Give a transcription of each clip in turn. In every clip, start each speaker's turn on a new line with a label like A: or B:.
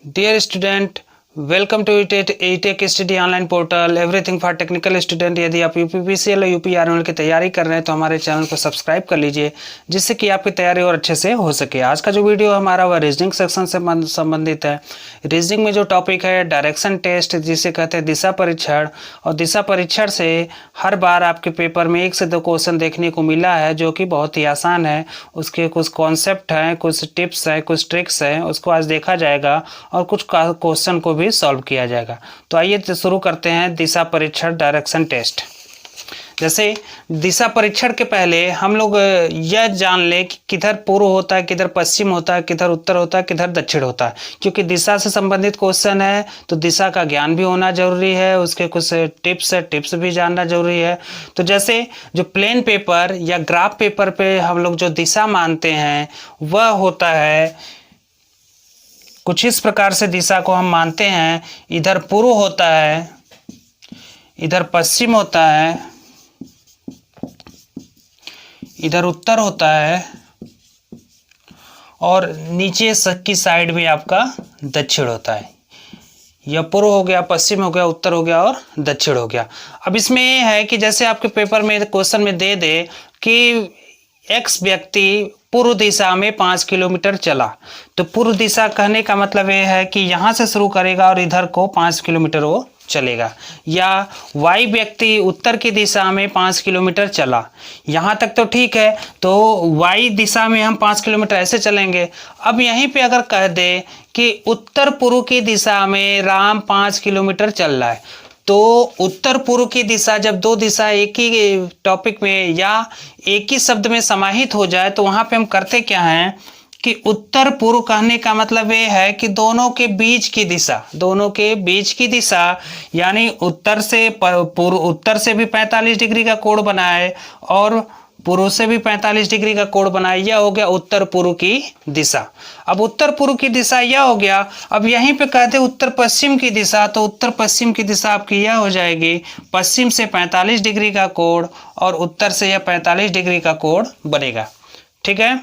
A: Dear student, welcome to eTech study online portal everything for technical student. यदि आप UPPCL और यूपीआरएमएल की तैयारी कर रहे हैं तो हमारे चैनल को सब्सक्राइब कर लीजिए, जिससे कि आपकी तैयारी और अच्छे से हो सके। आज का जो वीडियो हमारा वह रीजनिंग सेक्शन से संबंधित है। रीजनिंग में जो टॉपिक है डायरेक्शन टेस्ट, जिसे कहते हैं दिशा परीक्षण। और दिशा परीक्षण से हर बार आपके पेपर में 1 से 2 क्वेश्चन देखने को मिला है, जो कि बहुत ही आसान है। उसके कुछ कॉन्सेप्ट हैं, कुछ टिप्स हैं, कुछ ट्रिक्स हैं, उसको आज देखा जाएगा और कुछ क्वेश्चन को भी सॉल्व किया जाएगा। तो आइए शुरू करते हैं दिशा परीक्षण डायरेक्शन टेस्ट। जैसे दिशा परीक्षण के पहले हम लोग यह जान लें कि किधर पूर्व होता है, किधर पश्चिम होता है, किधर उत्तर होता है, किधर दक्षिण होता है। क्योंकि दिशा से संबंधित क्वेश्चन है तो दिशा का ज्ञान भी होना जरूरी है, उसके कुछ टिप्स है, टिप्स भी जानना जरूरी है। तो जैसे जो प्लेन पेपर या ग्राफ पेपर पे हम लोग जो दिशा मानते हैं वह होता है कुछ इस प्रकार से। दिशा को हम मानते हैं, इधर पूर्व होता है, इधर पश्चिम होता है, इधर उत्तर होता है और नीचे की साइड में आपका दक्षिण होता है। यह पूर्व हो गया, पश्चिम हो गया, उत्तर हो गया और दक्षिण हो गया। अब इसमें यह है कि जैसे आपके पेपर में क्वेश्चन में दे दे कि एक्स व्यक्ति पूर्व दिशा में 5 किलोमीटर चला, तो पूर्व दिशा कहने का मतलब ये है कि यहाँ से शुरू करेगा और इधर को 5 किलोमीटर वो चलेगा। या वाई व्यक्ति उत्तर की दिशा में 5 किलोमीटर चला, यहाँ तक तो ठीक है, तो वाई दिशा में हम 5 किलोमीटर ऐसे चलेंगे। अब यहीं पे अगर कह दे कि उत्तर पूर्व की दिशा में राम 5 किलोमीटर चल रहा है, तो उत्तर पूर्व की दिशा, जब दो दिशा एक ही टॉपिक में या एक ही शब्द में समाहित हो जाए तो वहां पे हम करते क्या हैं कि उत्तर पूर्व कहने का मतलब ये है कि दोनों के बीच की दिशा, दोनों के बीच की दिशा, यानी उत्तर से पूर्व, उत्तर से भी 45 डिग्री का कोण बनाए और पूर्व से भी 45 डिग्री का कोण बनाए। यह हो गया उत्तर पूर्व की दिशा। अब उत्तर पूर्व की दिशा यह हो गया। अब यहीं पे कहते उत्तर पश्चिम की दिशा, तो उत्तर पश्चिम की दिशा आपकी यह हो जाएगी, पश्चिम से 45 डिग्री का कोण और उत्तर से यह 45 डिग्री का कोण बनेगा। ठीक है।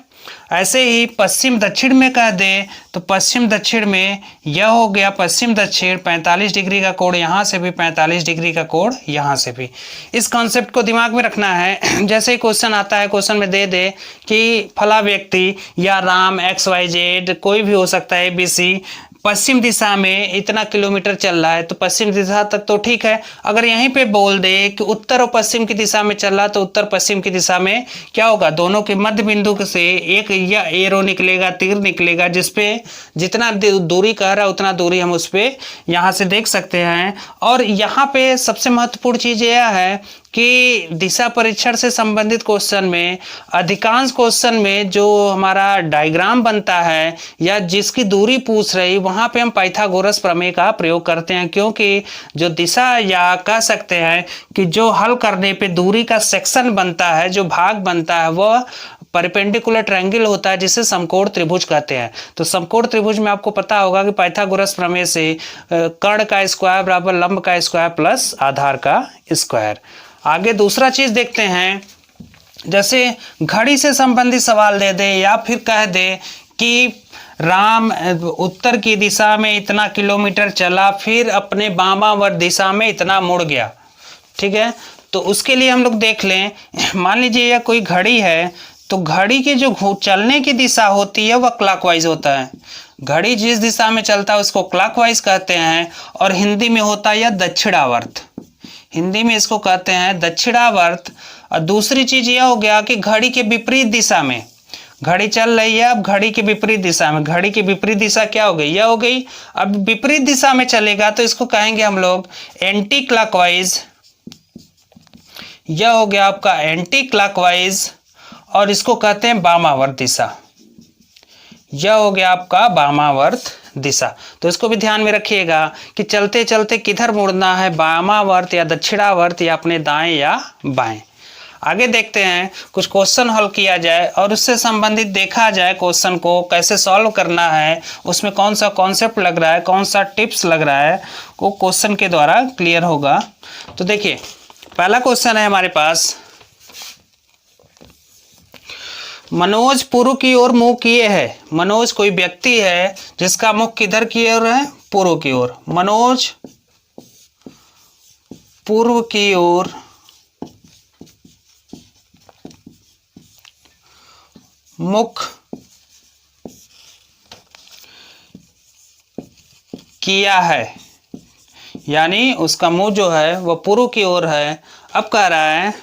A: ऐसे ही पश्चिम दक्षिण में कह दे तो पश्चिम दक्षिण में यह हो गया पश्चिम दक्षिण, 45 डिग्री का कोण यहाँ से भी, 45 डिग्री का कोण यहाँ से भी। इस कॉन्सेप्ट को दिमाग में रखना है। जैसे ही क्वेश्चन आता है, क्वेश्चन में दे दे कि फला व्यक्ति या राम XYZ कोई भी हो सकता है ABC पश्चिम दिशा में इतना किलोमीटर चल रहा है, तो पश्चिम दिशा तक तो ठीक है। अगर यहीं पे बोल दे कि उत्तर और पश्चिम की दिशा में चल रहा, तो उत्तर पश्चिम की दिशा में क्या होगा, दोनों के मध्य बिंदु से एक या एरो निकलेगा, तीर निकलेगा, जिसपे जितना दूरी कह रहा है उतना दूरी हम उस पे यहाँ से देख सकते हैं। और यहाँ पे सबसे महत्वपूर्ण चीज यह है कि दिशा परीक्षण से संबंधित क्वेश्चन में अधिकांश क्वेश्चन में जो हमारा डायग्राम बनता है या जिसकी दूरी पूछ रही, वहां पे हम पाइथागोरस प्रमेय का प्रयोग करते हैं। क्योंकि जो दिशा या कह सकते हैं कि जो हल करने पे दूरी का सेक्शन बनता है, जो भाग बनता है, वह परपेंडिकुलर ट्रायंगल होता है, जिसे समकोण त्रिभुज कहते हैं। तो समकोण त्रिभुज में आपको पता होगा कि पाइथागोरस प्रमेय से कर्ण का स्क्वायर बराबर लंब का स्क्वायर प्लस आधार का स्क्वायर। आगे दूसरा चीज देखते हैं। जैसे घड़ी से संबंधित सवाल दे दे या फिर कह दे कि राम उत्तर की दिशा में इतना किलोमीटर चला, फिर अपने वामावर्त दिशा में इतना मुड़ गया। ठीक है। तो उसके लिए हम लोग देख लें, मान लीजिए यह कोई घड़ी है, तो घड़ी की जो चलने की दिशा होती है वह क्लॉकवाइज होता है। घड़ी जिस दिशा में चलता है उसको क्लॉकवाइज कहते हैं। और हिंदी में होता है यह दक्षिणावर्त, हिंदी में इसको कहते हैं दक्षिणावर्त। और दूसरी चीज यह हो गया कि घड़ी के विपरीत दिशा में घड़ी चल रही है, अब घड़ी के विपरीत दिशा में, घड़ी की विपरीत दिशा क्या हो गई, यह हो गई। अब विपरीत दिशा में चलेगा तो इसको कहेंगे हम लोग एंटी क्लॉकवाइज, यह हो गया आपका एंटी क्लॉकवाइज। और इसको कहते हैं वामावर्त दिशा, यह हो गया आपका वामावर्त दिशा। तो इसको भी ध्यान में रखिएगा कि चलते चलते किधर मुड़ना है, वामावर्त या दक्षिणावर्त या अपने दाएं या बाएं। आगे देखते हैं, कुछ क्वेश्चन हल किया जाए और उससे संबंधित देखा जाए क्वेश्चन को कैसे सॉल्व करना है, उसमें कौन सा कॉन्सेप्ट लग रहा है, कौन सा टिप्स लग रहा है, वो क्वेश्चन के द्वारा क्लियर होगा। तो देखिए पहला क्वेश्चन है हमारे पास, मनोज पूर्व की ओर मुंह किए है। मनोज कोई व्यक्ति है जिसका मुख किधर की ओर है? पूर्व की ओर। मनोज पूर्व की ओर मुख किया है, यानी उसका मुंह जो है वह पूर्व की ओर है। अब कह रहा है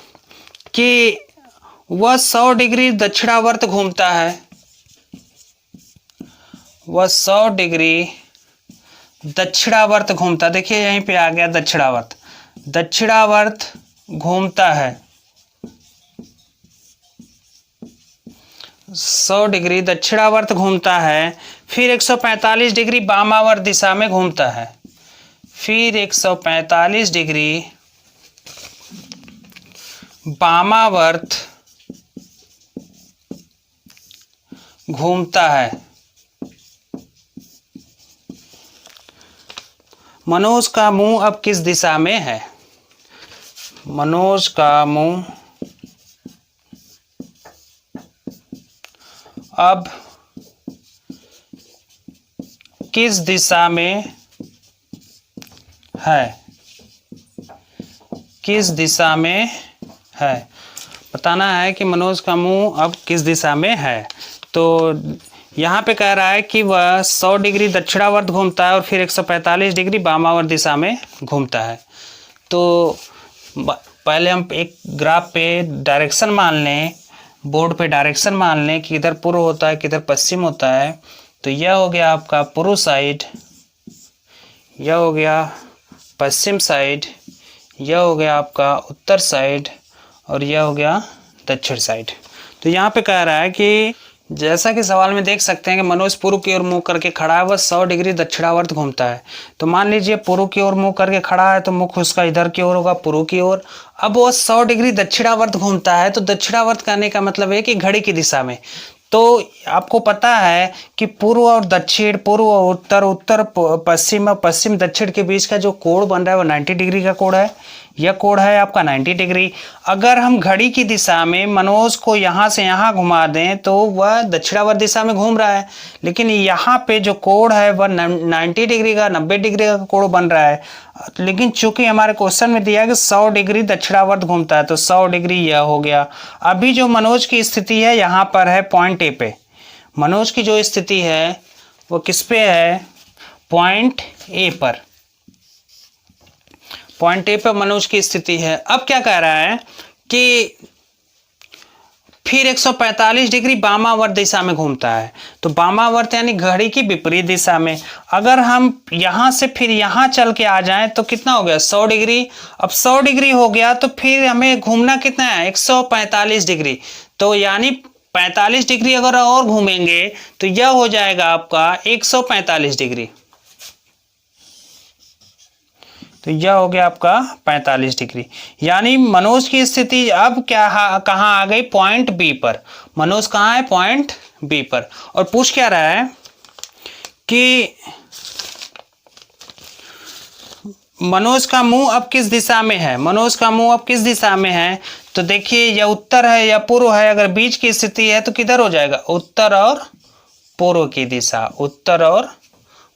A: कि वह 100 डिग्री दक्षिणावर्त घूमता है। वह 100 डिग्री दक्षिणावर्त घूमता, देखिए यहीं पे आ गया दक्षिणावर्त। दक्षिणावर्त घूमता है, 100 डिग्री दक्षिणावर्त घूमता है। फिर 145 डिग्री वामावर्त दिशा में घूमता है। फिर 145 डिग्री वामावर्त घूमता है। मनोज का मुंह अब किस दिशा में है? मनोज का मुंह अब किस दिशा में है? किस दिशा में है? बताना है कि मनोज का मुंह अब किस दिशा में है। तो यहाँ पे कह रहा है कि वह 100 डिग्री दक्षिणावर्त घूमता है और फिर 145 डिग्री वामावर्त दिशा में घूमता है। तो पहले हम एक ग्राफ पे डायरेक्शन मान लें, बोर्ड पे डायरेक्शन मान लें कि इधर पूर्व होता है किधर पश्चिम होता है। तो यह हो गया आपका पूर्व साइड, यह हो गया पश्चिम साइड, यह हो गया आपका उत्तर साइड और यह हो गया दक्षिण साइड। तो यहाँ पे कह रहा है कि जैसा कि सवाल में देख सकते हैं कि मनोज पूर्व की ओर मुंह करके खड़ा है, वह 100 डिग्री दक्षिणावर्त घूमता है। तो मान लीजिए पूर्व की ओर मुंह करके खड़ा है तो मुख उसका इधर की ओर होगा, पूर्व की ओर। अब वो 100 डिग्री दक्षिणावर्त घूमता है, तो दक्षिणावर्त कहने का मतलब है कि घड़ी की दिशा में। तो आपको पता है कि पूर्व और दक्षिण, पूर्व और उत्तर, उत्तर पश्चिम और पश्चिम दक्षिण के बीच का जो कोण बन रहा है वो 90 डिग्री का कोण है। यह कोण है आपका 90 डिग्री। अगर हम घड़ी की दिशा में मनोज को यहाँ से यहाँ घुमा दें तो वह दक्षिणावर्त दिशा में घूम रहा है, लेकिन यहाँ पे जो कोण है वह 90 डिग्री का, 90 डिग्री का कोण बन रहा है। लेकिन चूंकि हमारे क्वेश्चन में दिया है कि 100 डिग्री दक्षिणावर्त घूमता है, तो 100 डिग्री यह हो गया। अभी जो मनोज की स्थिति है यहाँ पर है पॉइंट ए पे। मनोज की जो स्थिति है वो किस पे है? पॉइंट ए पर। पॉइंट ए पर मनोज की स्थिति है। अब क्या कह रहा है कि फिर 145 डिग्री वामावर्त दिशा में घूमता है। तो वामावर्त यानी घड़ी की विपरीत दिशा में। अगर हम यहाँ से फिर यहाँ चल के आ जाएं तो कितना हो गया? 100 डिग्री। अब 100 डिग्री हो गया तो फिर हमें घूमना कितना है? 145 डिग्री। तो यानी 45 डिग्री अगर और घूमेंगे तो यह हो जाएगा आपका 145 डिग्री। तो यह हो गया आपका 45 डिग्री। यानी मनोज की स्थिति अब क्या कहाँ आ गई? पॉइंट बी पर। मनोज कहाँ है? पॉइंट बी पर। और पूछ क्या रहा है कि मनोज का मुंह अब किस दिशा में है? मनोज का मुंह अब किस दिशा में है? तो देखिए यह उत्तर है या पूर्व है। अगर बीच की स्थिति है तो किधर हो जाएगा? उत्तर और पूर्व की दिशा। उत्तर और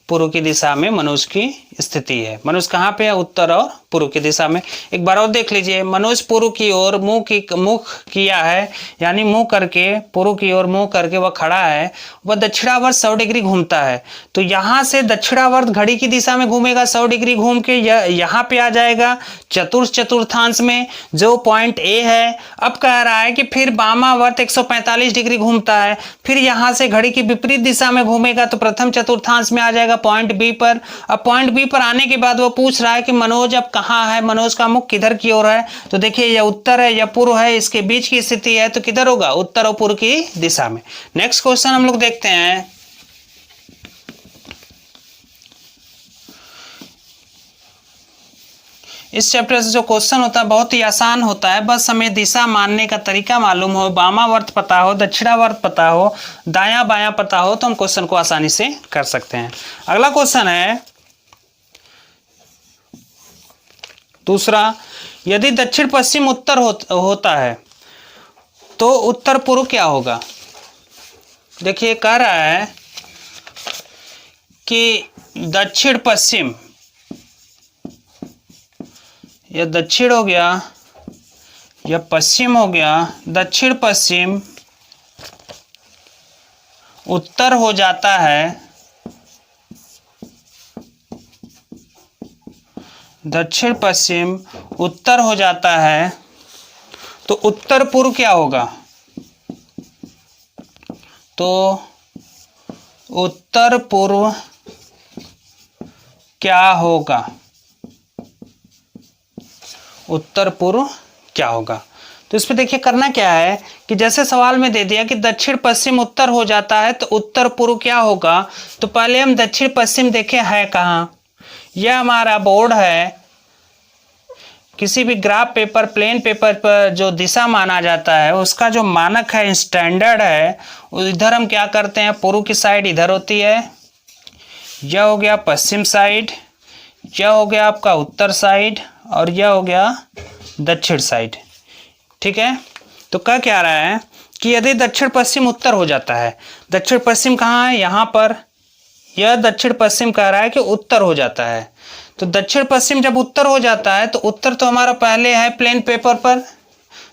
A: पूर्व की दिशा में मनोज की स्थिति है। मनोज कहाँ पे है? उत्तर और पूर्व की दिशा में। एक बार और देख लीजिए, मनोज पूर्व की ओर मुख किया है, यानी मुंह करके, पूर्व की ओर मुंह करके वह खड़ा है। वह दक्षिणावर्त 100 डिग्री घूमता है। तो यहाँ से दक्षिणावर्त घड़ी की दिशा में घूमेगा, 100 डिग्री घूम के यहाँ पे आ जाएगा चतुर्थांश में जो पॉइंट ए है। अब कह रहा है कि फिर वामावर्त 145 डिग्री घूमता है, फिर यहाँ से घड़ी की विपरीत दिशा में घूमेगा तो प्रथम चतुर्थांश में आ जाएगा पॉइंट बी पर। अब पॉइंट बी पर आने के बाद वो पूछ रहा है कि मनोज अब कहाँ है, मनोज का मुख किधर की ओर है? तो देखिए यह उत्तर है या पूर्व है, इसके बीच की स्थिति है तो किधर होगा? उत्तर और पूर्व की दिशा में। नेक्स्ट क्वेश्चन हम लोग देखते हैं। इस चैप्टर से जो क्वेश्चन होता है बहुत ही आसान होता है, बस हमें दिशा मानने का तरीका मालूम हो, वामावर्त पता हो, दक्षिणावर्त पता हो, दायां बायां पता हो तो हम क्वेश्चन को आसानी से कर सकते हैं। अगला क्वेश्चन है दूसरा, यदि दक्षिण पश्चिम उत्तर होता है तो उत्तर पूर्व क्या होगा? देखिए कह रहा है कि दक्षिण पश्चिम, यह दक्षिण हो गया, यह पश्चिम हो गया, दक्षिण पश्चिम उत्तर हो जाता है, दक्षिण पश्चिम उत्तर हो जाता है, तो उत्तर पूर्व क्या होगा? तो उत्तर पूर्व क्या होगा? उत्तर पूर्व क्या होगा? तो इस पे देखिए करना क्या है कि जैसे सवाल में दे दिया कि दक्षिण पश्चिम उत्तर हो जाता है, तो उत्तर पूर्व क्या होगा? तो पहले हम दक्षिण पश्चिम देखें है कहाँ। यह हमारा बोर्ड है। किसी भी ग्राफ पेपर, प्लेन पेपर पर जो दिशा माना जाता है उसका जो मानक है, स्टैंडर्ड है, इधर हम क्या करते हैं, पूर्व की साइड इधर होती है, यह हो गया पश्चिम साइड, यह हो गया आपका उत्तर साइड, और यह हो गया दक्षिण साइड। ठीक है, तो क्या रहा है कि यदि दक्षिण पश्चिम उत्तर हो जाता है, दक्षिण पश्चिम कहाँ है? यहाँ पर। यह दक्षिण पश्चिम कह रहा है कि उत्तर हो जाता है। तो दक्षिण पश्चिम जब उत्तर हो जाता है, तो उत्तर तो हमारा पहले है प्लेन पेपर पर,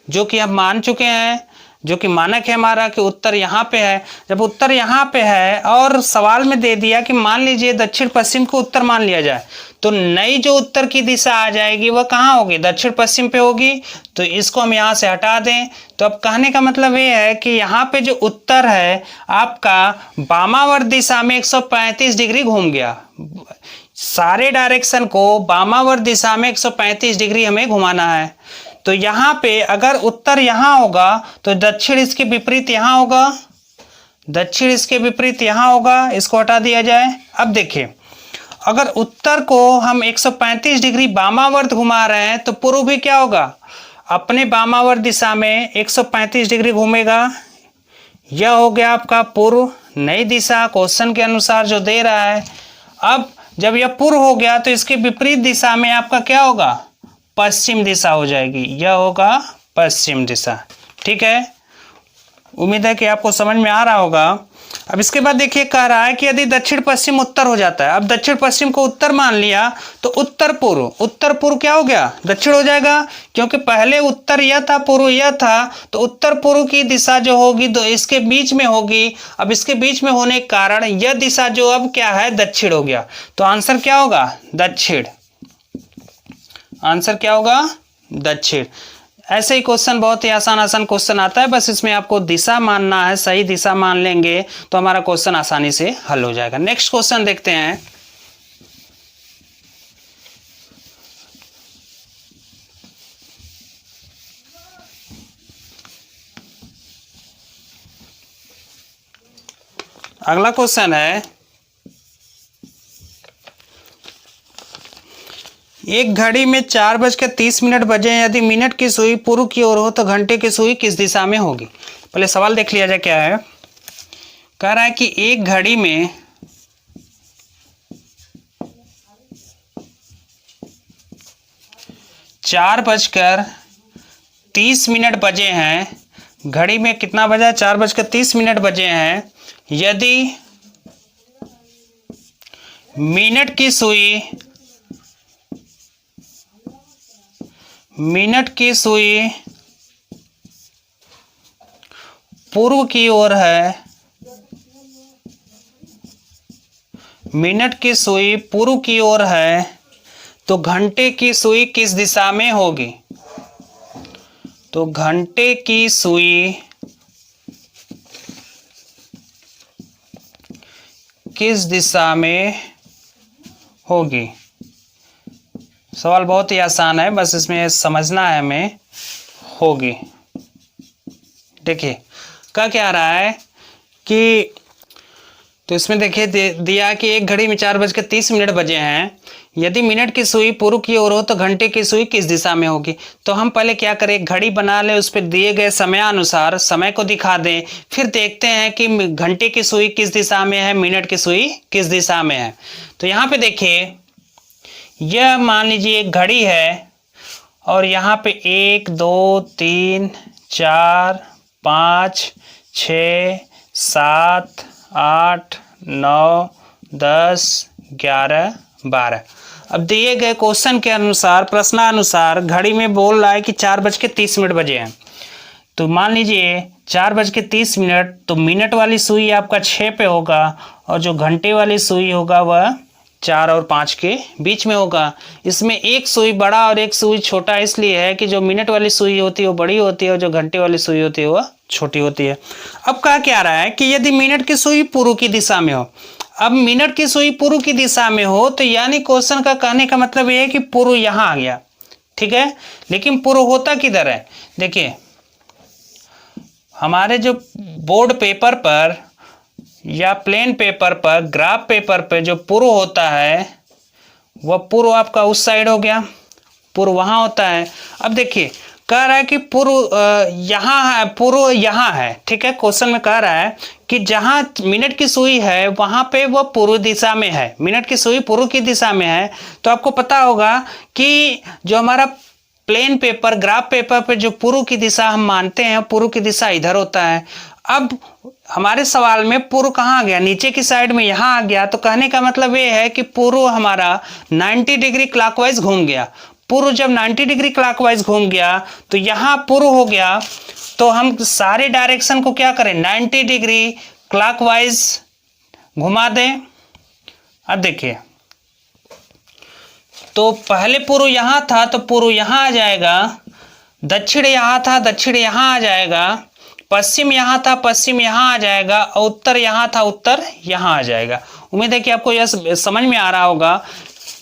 A: जो कि हम मान चुके हैं, जो कि मानक है हमारा कि उत्तर यहाँ पे है। जब उत्तर यहाँ पे है और सवाल में दे दिया कि मान लीजिए दक्षिण पश्चिम को उत्तर मान लिया जाए, तो नई जो उत्तर की दिशा आ जाएगी वह कहाँ होगी? दक्षिण पश्चिम पे होगी। तो इसको हम यहाँ से हटा दें। तो अब कहने का मतलब ये है कि यहाँ पे जो उत्तर है आपका वामावर्त दिशा में 135 डिग्री घूम गया। सारे डायरेक्शन को वामावर्त दिशा में 135 डिग्री हमें घुमाना है। तो यहाँ पे अगर उत्तर यहाँ होगा तो दक्षिण इसके विपरीत यहाँ होगा, दक्षिण इसके विपरीत यहाँ होगा, इसको हटा दिया जाए। अब देखिए, अगर उत्तर को हम 135 डिग्री वामावर्त घुमा रहे हैं तो पूर्व भी क्या होगा? अपने वामावर्त दिशा में 135 डिग्री घूमेगा। यह हो गया आपका पूर्व, नई दिशा क्वेश्चन के अनुसार जो दे रहा है। अब जब यह पूर्व हो गया तो इसके विपरीत दिशा में आपका क्या होगा? पश्चिम दिशा हो जाएगी। यह होगा पश्चिम दिशा। ठीक है, उम्मीद है कि आपको समझ में आ रहा होगा। अब इसके बाद देखिए कह रहा है कि यदि दक्षिण पश्चिम उत्तर हो जाता है, अब दक्षिण पश्चिम को उत्तर मान लिया तो उत्तर पूर्व, उत्तर पूर्व क्या हो गया? दक्षिण हो जाएगा, क्योंकि पहले उत्तर यह था, पूर्व यह था। तो उत्तर पूर्व की दिशा जो होगी तो इसके बीच में होगी। अब इसके बीच में होने के कारण यह दिशा जो अब क्या है? दक्षिण हो गया। तो आंसर क्या होगा? दक्षिण। आंसर क्या होगा? दक्षिण। ऐसे ही क्वेश्चन, बहुत ही आसान क्वेश्चन आता है, बस इसमें आपको दिशा मानना है। सही दिशा मान लेंगे तो हमारा क्वेश्चन आसानी से हल हो जाएगा। नेक्स्ट क्वेश्चन देखते हैं। अगला क्वेश्चन है, एक घड़ी में 4:30 बजे, यदि मिनट की सुई पूर्व की ओर हो तो घंटे की सुई किस दिशा में होगी? पहले सवाल देख लिया जाए क्या है। कह रहा है कि एक घड़ी में 4:30 बजे हैं। घड़ी में कितना बजा? 4:30 बजे हैं। यदि मिनट की सुई पूर्व की ओर है, मिनट की सुई पूर्व की ओर है, तो घंटे की सुई किस दिशा में होगी? तो घंटे की सुई किस दिशा में होगी? सवाल बहुत ही आसान है, बस इसमें समझना है हमें। होगी। देखिए क्या रहा है कि, तो इसमें देखिए दिया कि एक घड़ी में 4:30 बजे हैं। यदि मिनट की सुई पूर्व की ओर हो तो घंटे की सुई किस दिशा में होगी? तो हम पहले क्या करें, घड़ी बना लें, उस पर दिए गए समयानुसार समय को दिखा दें, फिर देखते हैं कि घंटे की सुई किस दिशा में है, मिनट की सुई किस दिशा में है। तो यहाँ पे देखिए, यह मान लीजिए एक घड़ी है और यहाँ पे 1 2 3 4 5 6 7, 8, 9, 10, 11, 12। अब दिए गए क्वेश्चन के अनुसार, प्रश्नानुसार घड़ी में बोल रहा है कि 4:30 बजे हैं। तो मान लीजिए 4:30, तो मिनट वाली सुई आपका 6 पे होगा और जो घंटे वाली सुई होगा वह 4 और 5 के बीच में होगा। इसमें एक सुई बड़ा और एक सुई छोटा इसलिए है कि जो मिनट वाली सुई होती है वो बड़ी होती है और जो घंटे वाली सुई होती है वह छोटी होती है। अब कहा क्या रहा है कि यदि मिनट की सुई पूर्व की दिशा में हो, अब मिनट की सुई पूर्व की दिशा में हो तो यानी क्वेश्चन का कहने का मतलब ये है कि पूर्व यहां आ गया, ठीक है। लेकिन पूर्व होता किधर है? देखिए हमारे जो बोर्ड पेपर पर या प्लेन पेपर पर, ग्राफ पेपर पर जो पूर्व होता है वह पूर्व आपका उस साइड हो गया, पूर्व वहां होता है। अब देखिए कह रहा है कि पूर्व यहाँ है, पूर्व यहाँ है, ठीक है। क्वेश्चन में कह रहा है कि जहाँ मिनट की सुई है वहां पे वह पूर्व दिशा में है, मिनट की सुई पूर्व की दिशा में है। तो आपको पता होगा कि जो हमारा प्लेन पेपर, ग्राफ पेपर पे जो पूर्व की दिशा हम मानते हैं, पूर्व की दिशा इधर होता है। अब हमारे सवाल में पूर्व कहाँ आ गया? नीचे की साइड में यहाँ आ गया। तो कहने का मतलब ये है कि पूर्व हमारा 90 डिग्री क्लॉकवाइज घूम गया। पूर्व जब 90 डिग्री क्लॉकवाइज घूम गया तो यहाँ पूर्व हो गया। तो हम सारे डायरेक्शन को क्या करें? 90 डिग्री क्लॉकवाइज घुमा दें। अब देखिए तो पहले पूर्व यहाँ था तो पूर्व यहाँ आ जाएगा, दक्षिण यहाँ था दक्षिण यहाँ आ जाएगा, पश्चिम यहाँ था पश्चिम यहाँ आ जाएगा और उत्तर यहाँ था उत्तर यहाँ आ जाएगा। उम्मीद है कि आपको यह समझ में आ रहा होगा।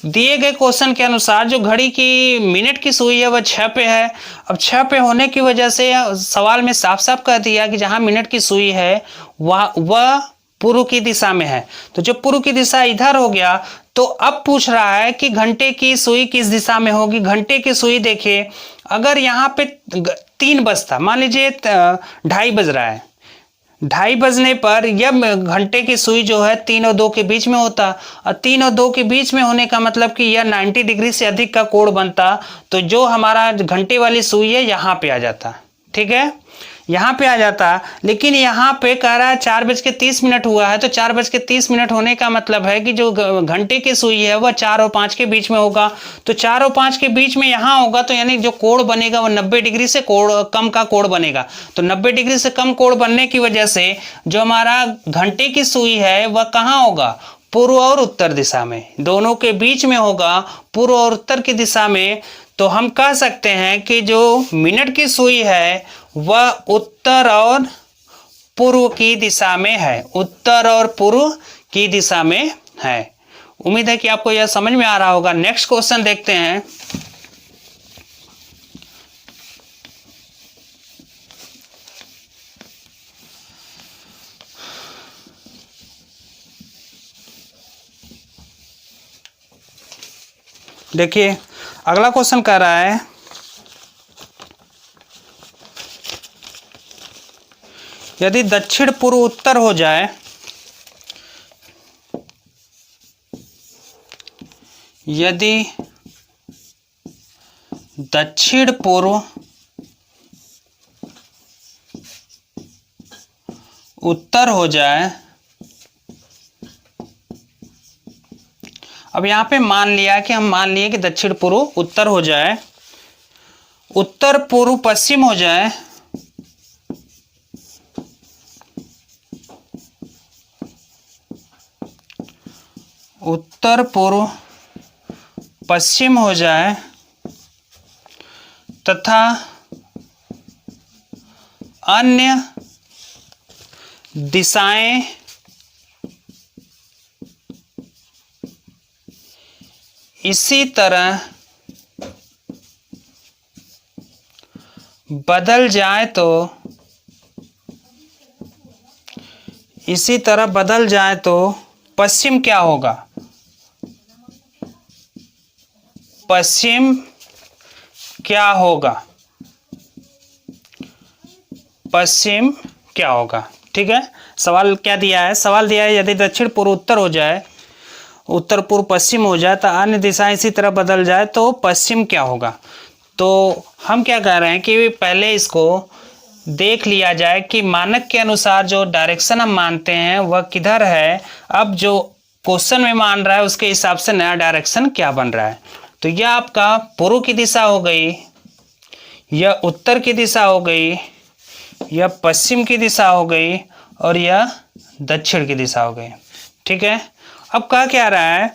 A: दिए गए क्वेश्चन के अनुसार जो घड़ी की मिनट की सुई है वह 6 पे है। अब 6 पे होने की वजह से सवाल में साफ साफ कह दिया कि जहाँ मिनट की सुई है वह पूर्व की दिशा में है। तो जो पूर्व की दिशा इधर हो गया तो अब पूछ रहा है कि घंटे की सुई किस दिशा में होगी। घंटे की सुई देखिए, अगर यहाँ पे 3 बजता, मान लीजिए 2:30 बज रहा है, 2:30 बजने पर यह घंटे की सुई जो है 3 और 2 के बीच में होता, और 3 और 2 के बीच में होने का मतलब कि यह 90 डिग्री से अधिक का कोण बनता। तो जो हमारा घंटे वाली सुई है यहाँ पे आ जाता, ठीक है, यहाँ पे आ जाता। लेकिन यहाँ पे कह रहा है 4:30 हुआ है, तो 4:30 होने का मतलब है कि जो घंटे की सुई है वह 4 और 5 के बीच में होगा। तो 4 और 5 के बीच में यहाँ होगा, तो यानी जो कोण बनेगा वह 90 डिग्री से कम का कोण बनेगा। तो 90 डिग्री से कम कोण बनने की वजह से जो हमारा घंटे की सुई है वह कहाँ होगा? पूर्व और उत्तर दिशा में, दोनों के बीच में होगा, पूर्व और उत्तर की दिशा में। तो हम कह सकते हैं कि जो मिनट की सुई है वह उत्तर और पूर्व की दिशा में है, उत्तर और पूर्व की दिशा में है। उम्मीद है कि आपको यह समझ में आ रहा होगा। नेक्स्ट क्वेश्चन देखते हैं। देखिए अगला क्वेश्चन कह रहा है यदि दक्षिण पूर्व उत्तर हो जाए, यदि दक्षिण पूर्व उत्तर हो जाए, अब यहां पे मान लिया कि हम मान लिए कि दक्षिण पूर्व उत्तर हो जाए, उत्तर पूर्व पश्चिम हो जाए, उत्तर पूर्व पश्चिम हो जाए तथा अन्य दिशाएं इसी तरह बदल जाए तो, इसी तरह बदल जाए तो पश्चिम क्या होगा? पश्चिम क्या होगा? पश्चिम क्या होगा? ठीक है, सवाल क्या दिया है? सवाल दिया है यदि दक्षिण पूर्व उत्तर हो जाए, उत्तर पूर्व पश्चिम हो जाए तो अन्य दिशाएं इसी तरह बदल जाए तो पश्चिम क्या होगा? तो हम क्या कह रहे हैं कि पहले इसको देख लिया जाए कि मानक के अनुसार जो डायरेक्शन हम मानते हैं वह किधर है। अब जो क्वेश्चन में मान रहा है उसके हिसाब से नया डायरेक्शन क्या बन रहा है। तो यह आपका पूर्व की दिशा हो गई, यह उत्तर की दिशा हो गई, यह पश्चिम की दिशा हो गई और यह दक्षिण की दिशा हो गई। ठीक है, अब कहा क्या रहा है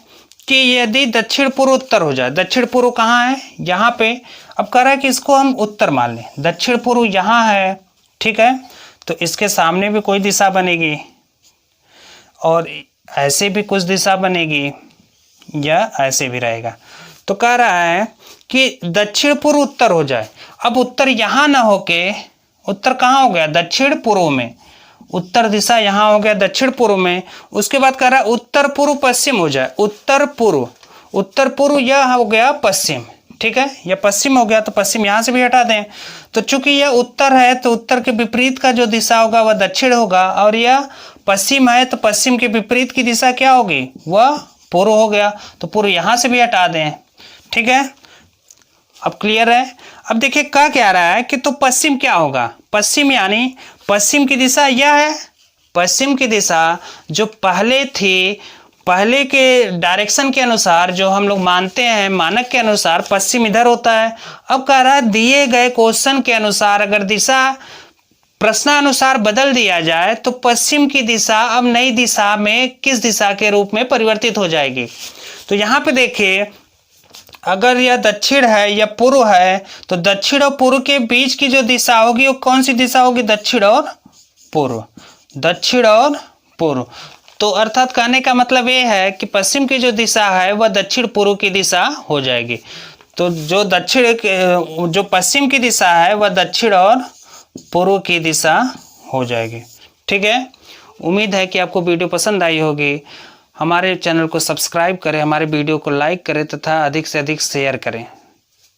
A: कि यदि दक्षिण पूर्व उत्तर हो जाए, दक्षिण पूर्व कहाँ है, यहाँ पे। अब कह रहा है कि इसको हम उत्तर मान लें, दक्षिण पूर्व यहाँ है। ठीक है, तो इसके सामने भी कोई दिशा बनेगी और ऐसे भी कुछ दिशा बनेगी या ऐसे भी रहेगा। तो कह रहा है कि दक्षिण पूर्व उत्तर हो जाए। अब उत्तर यहाँ ना होके उत्तर कहाँ हो गया, दक्षिण पूर्व में। उत्तर दिशा यहाँ हो गया दक्षिण पूर्व में। उसके बाद कह रहा है उत्तर पूर्व पश्चिम हो जाए, उत्तर पूर्व, उत्तर पूर्व यह हो गया पश्चिम। ठीक है, यह पश्चिम हो गया तो पश्चिम यहाँ से भी हटा दें। तो चूंकि यह उत्तर है तो उत्तर के विपरीत का जो दिशा होगा वह दक्षिण होगा, और यह पश्चिम है तो पश्चिम के विपरीत की दिशा क्या होगी, वह पूर्व हो गया। तो पूर्व यहाँ से भी हटा दें। ठीक है, अब क्लियर है। अब देखिए क्या रहा है कि तो पश्चिम क्या होगा, पश्चिम यानी पश्चिम की दिशा यह है। पश्चिम की दिशा जो पहले थी, पहले के डायरेक्शन के अनुसार जो हम लोग मानते हैं, मानक के अनुसार पश्चिम इधर होता है। अब कह रहा है दिए गए क्वेश्चन के अनुसार अगर दिशा प्रश्नानुसार बदल दिया जाए तो पश्चिम की दिशा अब नई दिशा में किस दिशा के रूप में परिवर्तित हो जाएगी। तो यहाँ पे देखिए, अगर यह दक्षिण है या पूर्व है तो दक्षिण और पूर्व के बीच की जो दिशा होगी वो कौन सी दिशा होगी, दक्षिण और पूर्व, दक्षिण और पूर्व। तो अर्थात कहने का मतलब ये है कि पश्चिम की जो दिशा है वह दक्षिण पूर्व की दिशा हो जाएगी। तो जो जो पश्चिम की दिशा है वह दक्षिण और पूर्व की दिशा हो जाएगी। ठीक है, उम्मीद है कि आपको वीडियो पसंद आई होगी। हमारे चैनल को सब्सक्राइब करें, हमारे वीडियो को लाइक करें तथा अधिक से अधिक शेयर करें।